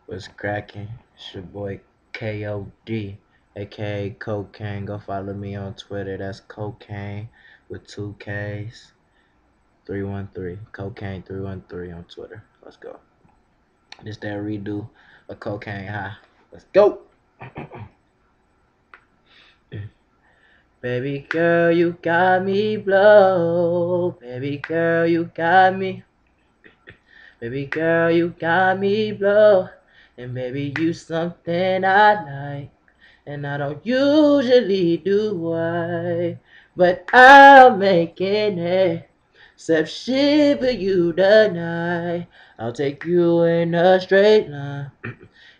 What's cracking? It's your boy KOD, aka Cocaine. Go follow me on Twitter. That's Cocaine with two Ks, 313. Cocaine 313 on Twitter. Let's go. This that redo of Cocaine High. Let's go. Baby girl, you got me blow. Baby girl, you got me. Baby girl, you got me blow. And baby, you something I like. And I don't usually do why, but I'll make it exception for you tonight. I'll take you in a straight line,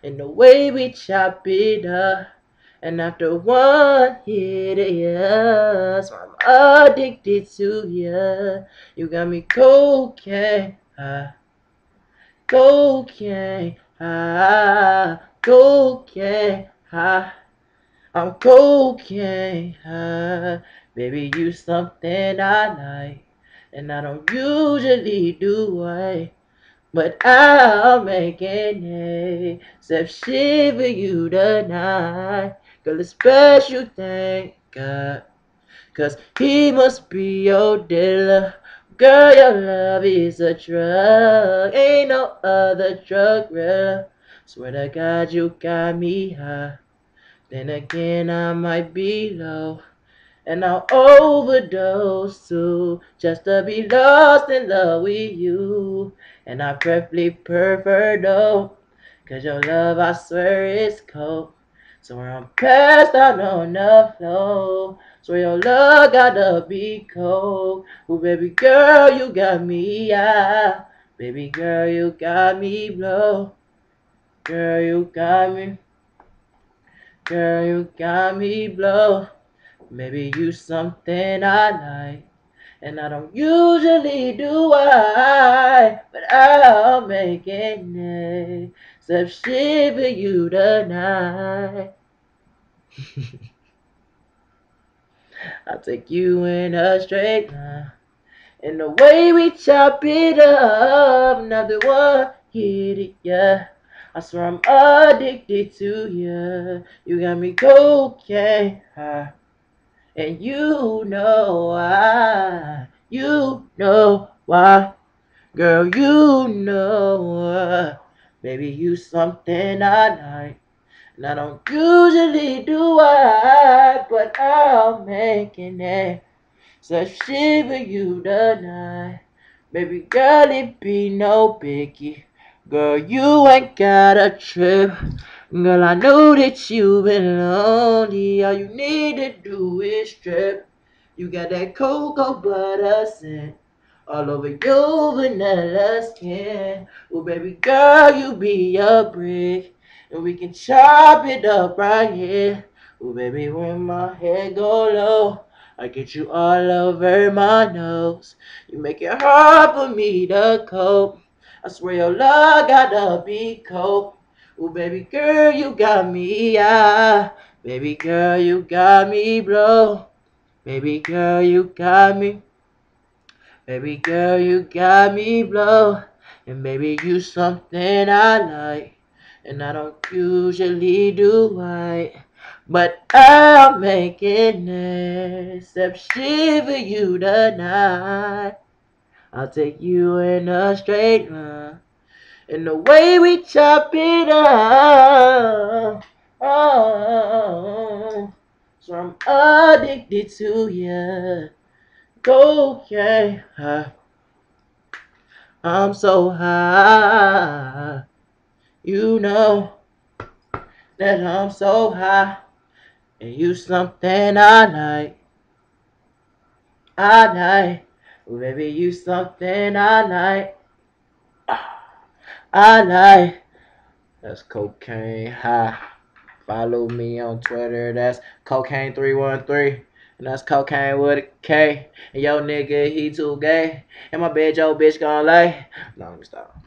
and the way we chop it up. And after one hit of yes, I'm addicted to you. You got me cocaine, cocaine, cocaine, I'm cocaine high. Baby, you something I like. And I don't usually do right. But I'll make an exception for you tonight. Girl, it's special, thank God. Cause he must be your dealer. Girl, your love is a drug. Ain't no other drug, real. Swear to God, you got me high. Then again, I might be low, and I'll overdose too, just to be lost in love with you. And I preferably prefer though, cause your love, I swear, is cold. So when I'm passed out on the floor, so your love gotta be cold. Oh, baby girl, you got me, yeah. Baby girl, you got me blow. Girl, you got me. Girl, you got me blow. Maybe you something I like. And I don't usually do I, but I'll make it exception for you tonight. I'll take you in a straight line. And the way we chop it up, another one hit it, yeah. I swear I'm addicted to you. You got me cocaine high. And you know why, girl, you know why. Baby, you something I like. And I don't usually do I, but I'll make it such shit for you tonight. Baby girl, it be no biggie. Girl, you ain't got a trip. Girl, I know that you've been lonely. All you need to do is strip. You got that cocoa butter scent all over your vanilla skin. Oh, baby girl, you be a brick. And we can chop it up right here. Oh, baby, when my head go low, I get you all over my nose. You make it hard for me to cope. I swear your love gotta be cope. Oh, baby girl, you got me, yeah. Baby girl, you got me blow. Baby girl, you got me. Baby girl, you got me blow. And baby, you something I like. And I don't usually do right. But I'll make an exception for you tonight. I'll take you in a straight line. And the way we chop it up. Oh, so I'm addicted to you. Okay, I'm so high. You know that I'm so high. And you something I like. I like. Baby, you something I like. I like. That's Cocaine High. Follow me on Twitter. That's Cocaine313. And that's cocaine with a K. And yo nigga, he too gay. And my bitch, yo bitch gon' lay. No, let me stop.